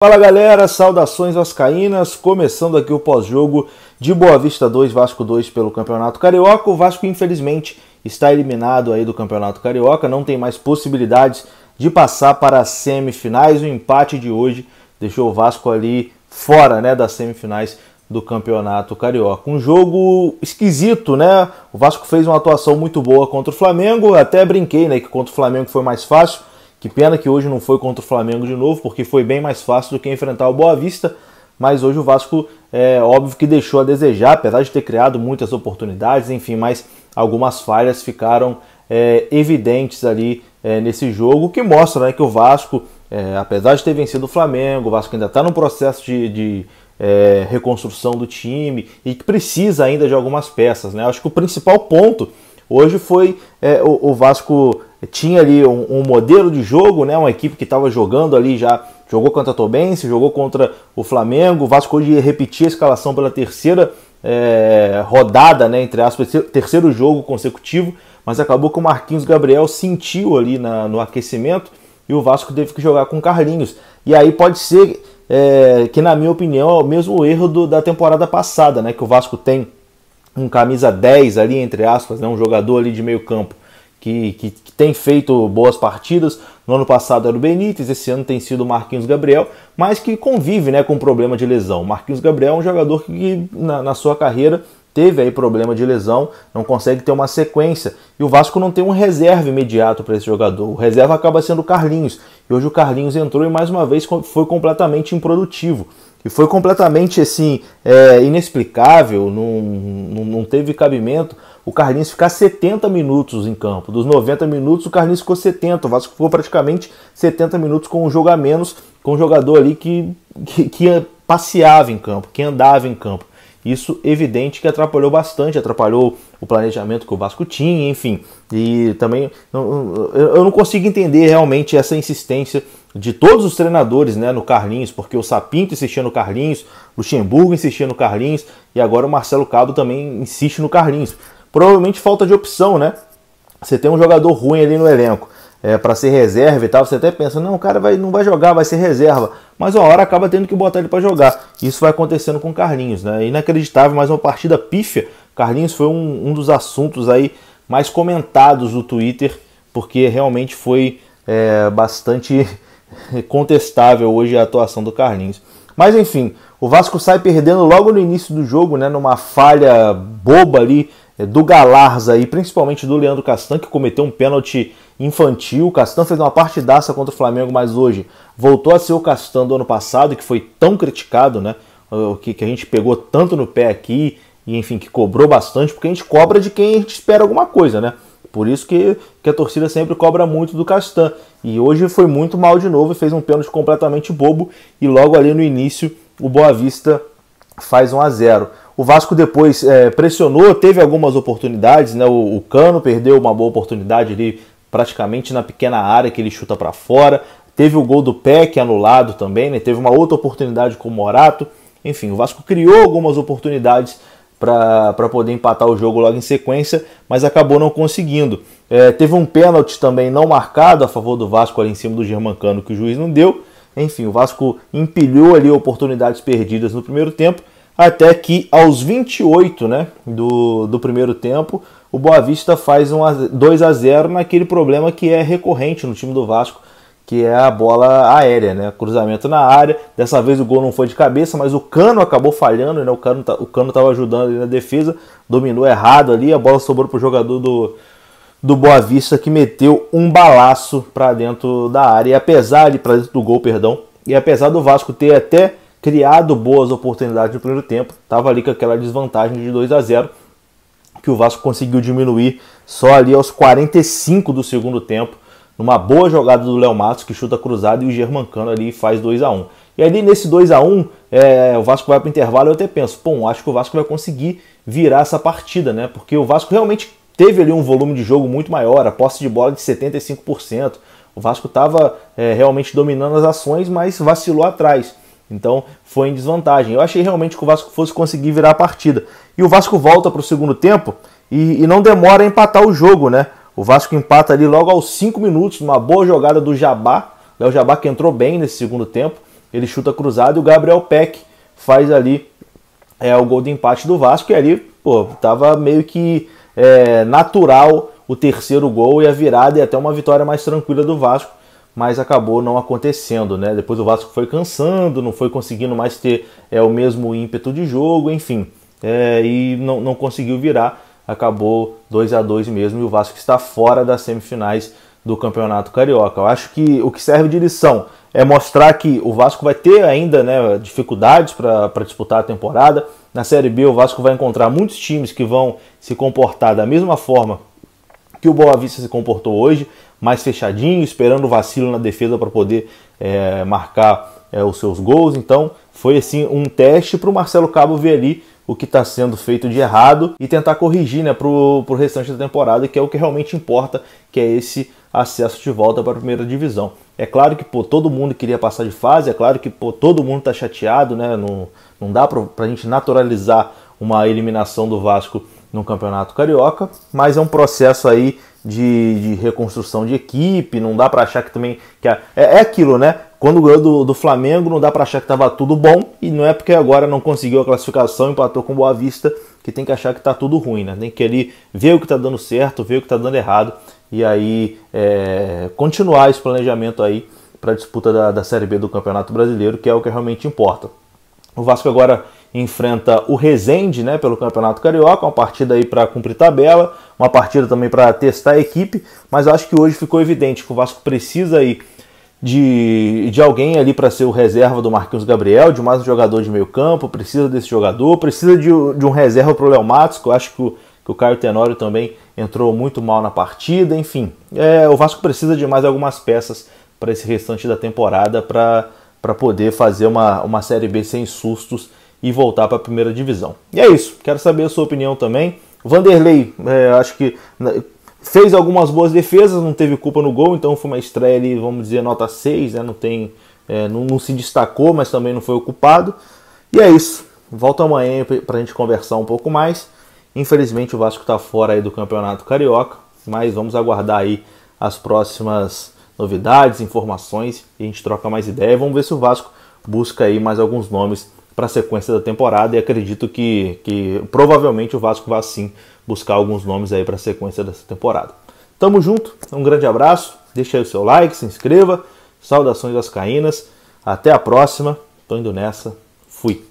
Fala galera, saudações vascaínas, começando aqui o pós-jogo de Boa Vista 2, Vasco 2 pelo Campeonato Carioca. O Vasco infelizmente está eliminado aí do Campeonato Carioca, não tem mais possibilidades de passar para as semifinais. O empate de hoje deixou o Vasco ali fora, né, das semifinais do Campeonato Carioca. Um jogo esquisito, né? O Vasco fez uma atuação muito boa contra o Flamengo, até brinquei, né, que contra o Flamengo foi mais fácil. Que pena que hoje não foi contra o Flamengo de novo, porque foi bem mais fácil do que enfrentar o Boa Vista. Mas hoje o Vasco, óbvio que deixou a desejar, apesar de ter criado muitas oportunidades, enfim, mas algumas falhas ficaram evidentes ali nesse jogo, que mostra, né, que o Vasco, apesar de ter vencido o Flamengo, o Vasco ainda está no processo de reconstrução do time e que precisa ainda de algumas peças, né? Acho que o principal ponto hoje foi o Vasco tinha ali um modelo de jogo, né? Uma equipe que estava jogando ali, já jogou contra a Tombense, jogou contra o Flamengo. O Vasco hoje ia repetir a escalação pela terceira rodada, né? Entre aspas, terceiro jogo consecutivo, mas acabou que o Marquinhos Gabriel sentiu ali no aquecimento e o Vasco teve que jogar com Carlinhos. E aí pode ser que, na minha opinião, é o mesmo erro da temporada passada, né? Que o Vasco tem um camisa 10 ali, entre aspas, né? Um jogador ali de meio campo que tem feito boas partidas. No ano passado era o Benítez, esse ano tem sido o Marquinhos Gabriel, mas que convive, né, com problema de lesão. O Marquinhos Gabriel é um jogador que na sua carreira teve aí problema de lesão, não consegue ter uma sequência, e o Vasco não tem um reserva imediato para esse jogador. O reserva acaba sendo o Carlinhos, e hoje o Carlinhos entrou e mais uma vez foi completamente improdutivo. E foi completamente assim, inexplicável, não teve cabimento o Carlinhos ficar 70 minutos em campo. Dos 90 minutos, o Carlinhos ficou 70. O Vasco ficou praticamente 70 minutos com um jogo a menos, com um jogador ali que passeava em campo, que andava em campo. Isso evidente que atrapalhou bastante, atrapalhou o planejamento que o Vasco tinha, enfim. E também eu não consigo entender realmente essa insistência de todos os treinadores, né, no Carlinhos, porque o Sapinto insistia no Carlinhos, o Luxemburgo insistia no Carlinhos e agora o Marcelo Cabo também insiste no Carlinhos. Provavelmente falta de opção, né? Você tem um jogador ruim ali no elenco para ser reserva e tal, você até pensa, não, o cara não vai jogar, vai ser reserva, mas uma hora acaba tendo que botar ele para jogar. Isso vai acontecendo com o Carlinhos, né? Inacreditável, mais uma partida pífia. Carlinhos foi um dos assuntos aí mais comentados no Twitter, porque realmente foi bastante contestável hoje a atuação do Carlinhos. Mas enfim, o Vasco sai perdendo logo no início do jogo, né, numa falha boba ali do Galarza e principalmente do Leandro Castan, que cometeu um pênalti infantil. O Castan fez uma partidaça contra o Flamengo, mas hoje voltou a ser o Castan do ano passado, que foi tão criticado, né, que a gente pegou tanto no pé aqui, e enfim, que cobrou bastante, porque a gente cobra de quem a gente espera alguma coisa, né? Por isso que a torcida sempre cobra muito do Castan. E hoje foi muito mal de novo e fez um pênalti completamente bobo. E logo ali no início o Boa Vista faz 1-0. O Vasco depois pressionou, teve algumas oportunidades, né? O Cano perdeu uma boa oportunidade ali praticamente na pequena área que ele chuta para fora. Teve o gol do Peck anulado também, né? Teve uma outra oportunidade com o Morato. Enfim, o Vasco criou algumas oportunidades para poder empatar o jogo logo em sequência, mas acabou não conseguindo. Teve um pênalti também não marcado a favor do Vasco ali em cima do Germancano, que o juiz não deu. Enfim, o Vasco empilhou ali oportunidades perdidas no primeiro tempo, até que aos 28, né, do primeiro tempo, o Boa Vista faz 2-0 naquele problema que é recorrente no time do Vasco, que é a bola aérea, né? Cruzamento na área. Dessa vez o gol não foi de cabeça, mas o Cano acabou falhando, né? O Cano estava ajudando ali na defesa, dominou errado ali, a bola sobrou para o jogador do Boa Vista, que meteu um balaço para dentro da área. E apesar para dentro do gol, perdão, e apesar do Vasco ter até criado boas oportunidades no primeiro tempo, estava ali com aquela desvantagem de 2-0, que o Vasco conseguiu diminuir só ali aos 45 do segundo tempo, numa boa jogada do Léo Matos, que chuta cruzado, e o Germancano ali faz 2-1. E ali nesse 2-1, o Vasco vai para o intervalo e eu até penso, acho que o Vasco vai conseguir virar essa partida, né? Porque o Vasco realmente teve ali um volume de jogo muito maior, a posse de bola de 75%. O Vasco estava realmente dominando as ações, mas vacilou atrás. Então foi em desvantagem. Eu achei realmente que o Vasco fosse conseguir virar a partida. E o Vasco volta para o segundo tempo e não demora a empatar o jogo, né? O Vasco empata ali logo aos 5 minutos, numa boa jogada do Jabá. O Jabá que entrou bem nesse segundo tempo. ele chuta cruzado e o Gabriel Peck faz ali o gol de empate do Vasco, e ali, pô, tava meio que natural o terceiro gol e a virada e até uma vitória mais tranquila do Vasco, mas acabou não acontecendo, né? Depois o Vasco foi cansando, não foi conseguindo mais ter o mesmo ímpeto de jogo, enfim, e não conseguiu virar, acabou 2-2 mesmo, e o Vasco está fora das semifinais do Campeonato Carioca. Eu acho que o que serve de lição é mostrar que o Vasco vai ter ainda, né, dificuldades para disputar a temporada. Na Série B o Vasco vai encontrar muitos times que vão se comportar da mesma forma que o Boa Vista se comportou hoje, mais fechadinho, esperando o vacilo na defesa para poder marcar os seus gols. Então foi assim um teste para o Marcelo Cabo ver ali o que está sendo feito de errado e tentar corrigir, né, para o restante da temporada, que é o que realmente importa, que é esse acesso de volta para a primeira divisão. É claro que todo mundo queria passar de fase, é claro que todo mundo está chateado, né? Não dá para a gente naturalizar uma eliminação do Vasco no Campeonato Carioca, mas é um processo aí de reconstrução de equipe, não dá para achar que também... É aquilo, né? Quando ganhou do Flamengo, não dá para achar que estava tudo bom, e não é porque agora não conseguiu a classificação, empatou com o Boa Vista, que tem que achar que está tudo ruim, né? Tem que ali ver o que está dando certo, ver o que está dando errado, e aí continuar esse planejamento aí para a disputa da Série B do Campeonato Brasileiro, que é o que realmente importa. O Vasco agora enfrenta o Resende, né, pelo Campeonato Carioca, uma partida aí para cumprir tabela, uma partida também para testar a equipe, mas acho que hoje ficou evidente que o Vasco precisa aí de alguém ali para ser o reserva do Marquinhos Gabriel, de mais um jogador de meio campo, precisa desse jogador, precisa de um reserva para o Léo Matos, que eu acho que o Caio Tenório também entrou muito mal na partida, enfim. O Vasco precisa de mais algumas peças para esse restante da temporada para poder fazer uma Série B sem sustos e voltar para a primeira divisão. E é isso, quero saber a sua opinião também. O Vanderlei, acho que fez algumas boas defesas, não teve culpa no gol, então foi uma estreia ali, vamos dizer, nota 6, né? Não se destacou, mas também não foi o culpado. E é isso, volto amanhã para a gente conversar um pouco mais. Infelizmente o Vasco está fora aí do Campeonato Carioca, mas vamos aguardar aí as próximas novidades, informações, e a gente troca mais ideia. Vamos ver se o Vasco busca aí mais alguns nomes para a sequência da temporada, e acredito que provavelmente o Vasco vai sim buscar alguns nomes aí para a sequência dessa temporada. Tamo junto, um grande abraço, deixa aí o seu like, se inscreva, saudações vascaínas, até a próxima, tô indo nessa, fui!